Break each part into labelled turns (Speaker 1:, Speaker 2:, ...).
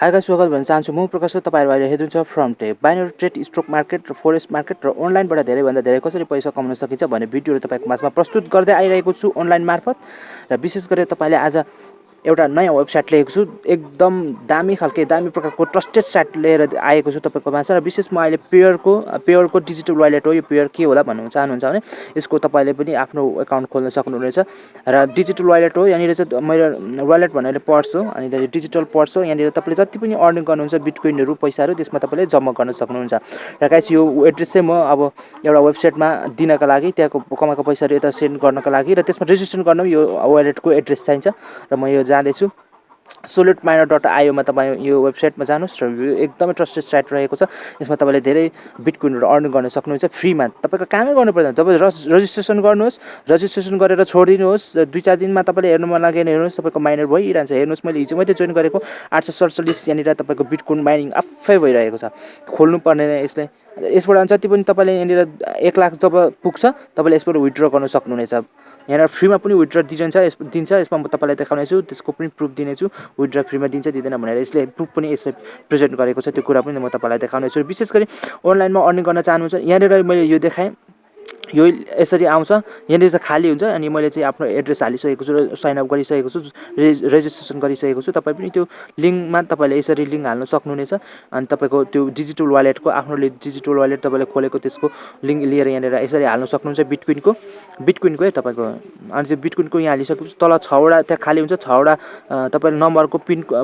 Speaker 1: High guys, स्वागत भन्न चाहन्छु। म प्रकाश तपाईहरु अहिले हेर्नुहुन्छ from tech. Binary trade, stock market र फोरेक्स मार्केट र अनलाइनबाट धेरैभन्दा धेरै कसरी पैसा कमाउन सकिन्छ भन्ने भिडियोहरु तपाईको माझमा प्रस्तुत गर्दै आइरहेको छु अनलाइन मार्फत। र विशेष गरी तपाईले आज एउटा नयाँ वेबसाइट लिएको छु। एकदम दामी खालके दामी प्रकारको ट्रस्टेड साइट लिएर आएको छु तपाईको माझमा। र विशेष म अहिले पेयरको डिजिटल वालेट हो। यो पेयर के होला भन्नु चाहनुहुन्छ भने यसको तपाईले पनि आफ्नो अकाउन्ट खोल्न सक्नुहुनेछ। र डिजिटल वालेट हो। यहाँनिर चाहिँ मेरो वालेट भन्नाले पर्स हो अनि डिजिटल पर्स हो। यहाँनिर तपाईले जति पनि अर्निङ गर्नुहुन्छ बिटकोइनहरु पैसाहरु त्यसमा तपाईले जम्मा गर्न सक्नुहुन्छ। र गाइस यो एड्रेस चाहिँ म अब एउटा वेबसाइटमा दिनका लागि त्यहाँको कमाएको पैसाहरु यता सेन्ड गर्नका लागि र त्यसमा रेजिस्ट्रेसन गर्न यो वालेटको एड्रेस चाहिन्छ। र म यो जाँदैछु solidminer.io मा तपाई यो वेबसाइटमा जानुस् र यो एकदमै ट्रस्टेड साइट रहेको छ। यसमा तपाईले धेरै बिटकोइनहरु अर्न गर्न सक्नुहुन्छ फ्रीमा। तपाईको कामै गर्नु पर्दैन। तपाई रेजिस्ट्रेसन गर्नुहोस्, रेजिस्ट्रेसन गरेर छोड्दिनुहोस्। 2-4 दिनमा तपाईले हेर्नु मन लाग्यो भने हेर्नुहोस् तपाईको माइनर भइरहन्छ। हेर्नुहोस् मैले हिजो मात्रै जोइन गरेको 847 यहाँनिर तपाईको बिटकोइन माइनिङ आफै भइरहेको छ। खोल्नु पर्दैन यसले। यसबाट जति पनि तपाईले यहाँनिर 1 लाख जब पुग्छ तपाईले यसबाट विथड्र गर्न सक्नुहुनेछ। यहाँ फ्रीमा पनि विथड्र दिन्छ। यसमा म तपाईलाई देखाउने छु। त्यसको पनि प्रुफ दिने छु। विथड्र फ्रीमा दिन्छ दिँदैन भनेर यसले प्रुफ पनि यसले प्रेजेन्ट गरेको छ। त्यो कुरा पनि म तपाईलाई देखाउने छु। विशेष गरी अनलाइनमा अर्निङ गर्न चाहनुहुन्छ यहाँनिर मैले यो देखाएँ। यो यसरी आउँछ। यहाँनिर चाहिँ खाली हुन्छ अनि मैले चाहिँ आफ्नो एड्रेस हालिसकेको छु र साइन अप गरिसकेको छु, रेजिस्ट्रेसन गरिसकेको छु। तपाई पनि त्यो लिंकमा तपाईले यसरी लिंक हाल्न सक्नुहुनेछ। अनि तपाईको त्यो डिजिटल वालेटको आफ्नो डिजिटल वालेट तपाईले खोलेको त्यसको लिंक लिएर यहाँनिर यसरी हाल्न सक्नुहुन्छ। बिटकोइनको है तपाईको। अनि त्यो बिटकोइनको यहाँ हालिसकेपछि तल 6 वटा त्यहाँ खाली हुन्छ। 6 वटा तपाईले नम्बरको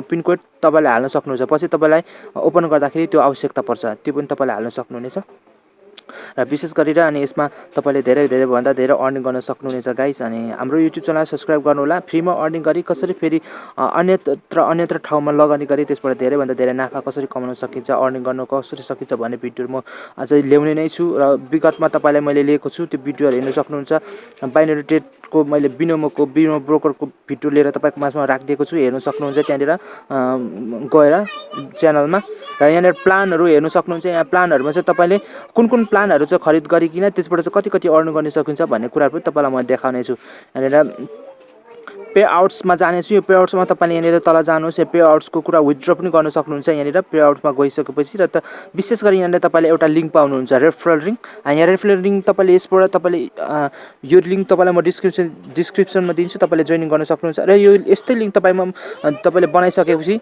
Speaker 1: पिन कोड तपाईले हाल्न सक्नुहुन्छ। पछि तपाईलाई ओपन गर्दाखेरि त्यो आवश्यकता पर्छ। त्यो पनि तपाईले हाल्न सक्नुहुनेछ। र विशेष गरेर अनि यसमा तपाईले धेरै भन्दा धेरै अर्निङ गर्न सक्नुहुनेछ गाइस। अनि हाम्रो युट्युब च्यानल सब्स्क्राइब गर्नु होला। फ्रीमा अर्निङ गरी कसरी फेरि अन्यत्र ठाउँमा लगानी गरी त्यसबाट धेरै भन्दा धेरै नाफा कसरी कमाउन सकिन्छ, अर्निङ गर्न कसरी सकिन्छ भन्ने भिडियो म अझै ल्याउने नै छु। र विगतमा तपाईलाई मैले लिएको छु त्यो भिडियोहरु हेर्न सक्नुहुन्छ। बाइनरी ट्रेडको मैले बिनो ब्रोकरको भिडियो लिएर तपाईको माझमा राखिदिएको छु। हेर्न सक्नुहुन्छ त्यहाँनिर गएर च्यानलमा। र यहाँनिर प्लानहरु हेर्न सक्नुहुन्छ। यहाँ प्लानहरुमा चाहिँ तपाईले कुन प्लानहरु चाहिँ खरिद गरिकिन त्यसबाट चाहिँ कति अर्न गर्न सकिन्छ भन्ने कुराहरु पनि तपाईलाई म देखाउने छु। यहाँनिर पे आउट्समा जानेछु। यो पे आउट्समा तपाईले यहाँनिर तल जानुहोस्। यो पे आउट्सको कुरा विथड्र पनि गर्न सक्नुहुन्छ। यहाँनिर पे आउट्समा गइसकेपछि र विशेष गरी यहाँनिर तपाईले एउटा लिंक पाउनुहुन्छ रेफरल लिंक। यहाँ रेफरल लिंक तपाईले यसबाट तपाईले यो लिंक तपाईलाई म डिस्क्रिप्सनमा दिन्छु। तपाईले जोइन गर्न सक्नुहुन्छ। र यो यस्तै लिंक तपाईले बनाइसकेपछि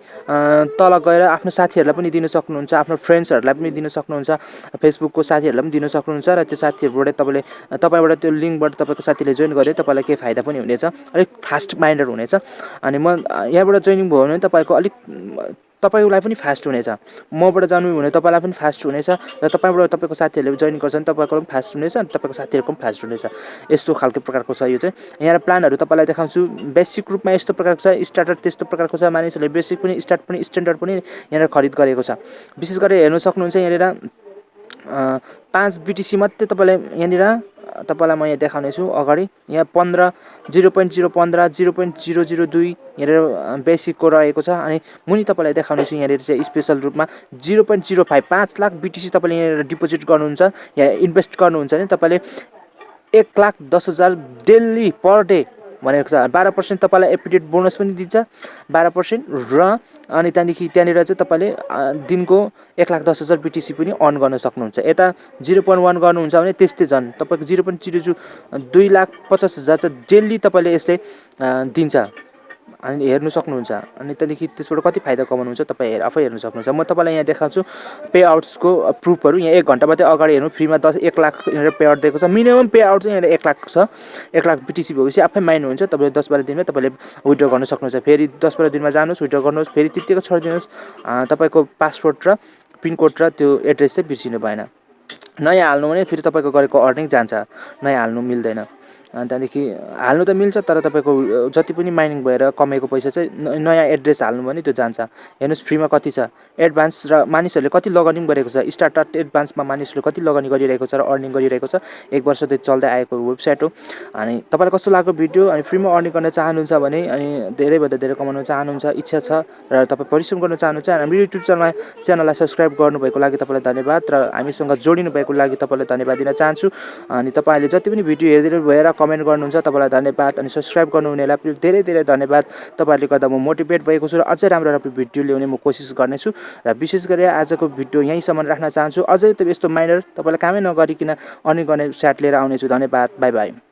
Speaker 1: तल गएर आफ्नो साथीहरुलाई पनि दिन सक्नुहुन्छ। आफ्नो फ्रेन्ड्सहरुलाई पनि दिन सक्नुहुन्छ। फेसबुकको साथीहरुलाई पनि दिन सक्नुहुन्छ। र त्यो साथीहरुबाट तपाईबाट त्यो लिंकबाट तपाईको साथीले जोइन गरे तपाईलाई के फाइदा पनि हुनेछ। अलिक फास्ट माइन्डर हुनेछ। अनि म यहाँबाट जोइनिङ भयो भने तपाईलाई पनि फास्ट हुनेछ। मबाट जानु भने तपाईलाई पनि फास्ट हुनेछ। र तपाईबाट तपाईको साथीहरुले जोइन गर्छन् तपाईको पनि फास्ट हुनेछ अनि तपाईको साथीहरुको पनि फास्ट हुनेछ। यस्तो खालको प्रकारको छ यो चाहिँ। यहाँ प्लानहरु तपाईलाई देखाउँछु। बेसिक रूपमा यस्तो प्रकारको छ, स्टार्टर त्यस्तो प्रकारको छ। मानिसहरुले बेसिक पनि स्टार्ट पनि स्ट्यान्डर्ड पनि यहाँ खरिद गरेको छ। विशेष गरी हेर्न सक्नुहुन्छ यहाँनिर 5 BTC मात्रै तपाईलाई म यहाँ देखाउने छु अगाडि। यहाँ 0.015 0.002 यहाँ बेसिकको रहेको छ। अनि मुनि तपाईलाई देखाउने छु यहाँ चाहिँ स्पेशल रूपमा 0.05 5 लाख BTC तपाईले यहाँ डिपोजिट गर्नुहुन्छ या इन्भेस्ट गर्नुहुन्छ भने तपाईले 1,10,000 डेली पर डे भनेको छ। 12% तपाईलाई एफिलिएट बोनस पनि दिन्छ 12% र अनि त्यहाँनिर चाहिँ तपाईले दिनको 1,10,000 BTC पनि अर्न गर्न सक्नुहुन्छ। यता 0.1 गर्नुहुन्छ भने त्यस्तै झन् तपाईको 0.02 2,50,000 चाहिँ डेली तपाईले यसले दिन्छ। अनि हेर्नु सक्नुहुन्छ। अनि त्यसबाट कति फाइदा कमाउनुहुन्छ तपाई आफै हेर्न सक्नुहुन्छ। म तपाईलाई यहाँ देखाउँछु पे आउट्सको प्रुफहरु। यहाँ 1 घण्टा मात्रै अगाडि हेर्नु फ्रीमा 1 लाख पे आउट दिएको छ। मिनिमम पे आउट चाहिँ यहाँ 1 लाख छ। 1 लाख BTC भएपछि आफै माइन हुन्छ। तपाईले 10-12 दिनमा तपाईले विथड्र गर्न सक्नुहुन्छ। फेरि 10-12 दिनमा जानुस् विथड्र गर्नुस्। फेरि त्यतिकै छोड्दिनुस्। तपाईको पासवर्ड र पिन कोड र त्यो एड्रेस चाहिँ बिर्सिनु भएन। नयाँ हाल्नु भने फेरि तपाईको गरेको अर्निङ जान्छ। नयाँ हाल्नु मिल्दैन। अनि त्यहाँदेखि हाल्नु त मिल्छ तर तपाईको जति पनि माइनिङ भएर कमेको पैसा चाहिँ नयाँ एड्रेस हाल्नु भने त्यो जान्छ। हेर्नुस् फ्रीमा कति छ। एडभान्स र मानिसहरुले कति लगानी गरेको छ। स्टार्ट एडभान्समा मानिसहरुले कति लगानी गरिरहेको छ र अर्निङ गरिरहेको छ। 1 वर्षदेखि चल्दै आएको वेबसाइट हो। अनि तपाईलाई कस्तो लाग्यो भिडियो। अनि फ्रीमा अर्निङ गर्न चाहनुहुन्छ भने अनि धेरै भन्दा धेरै कमाउन चाहनुहुन्छ इच्छा छ र तपाई परिश्रम गर्न चाहनुहुन्छ भने हाम्रो युट्युब च्यानललाई सब्स्क्राइब गर्नुभएको लागि तपाईलाई धन्यवाद र हामीसँग जोडिनु भएको लागि तपाईलाई धन्यवाद दिन चाहन्छु। अनि तपाईले जति पनि भिडियो हेर्दै भएर कमेन्ट गर्नुहुन्छ तपाईँलाई धन्यवाद अनि सब्स्क्राइब गर्नुहुनेलाई पनि धेरै धेरै धन्यवाद तपाईँहरूले गर्दा म मोटिभेट भएको छु र अझै राम्रो राम्रो भिडियो ल्याउने म कोसिस गर्नेछु र विशेष गरी आजको भिडियो यहीँसम्म राख्न चाहन्छु अझै त यस्तो माइनर तपाईँलाई कामै नगरिकन अर्निङ गर्ने स्याट लिएर आउनेछु धन्यवाद बाई बाई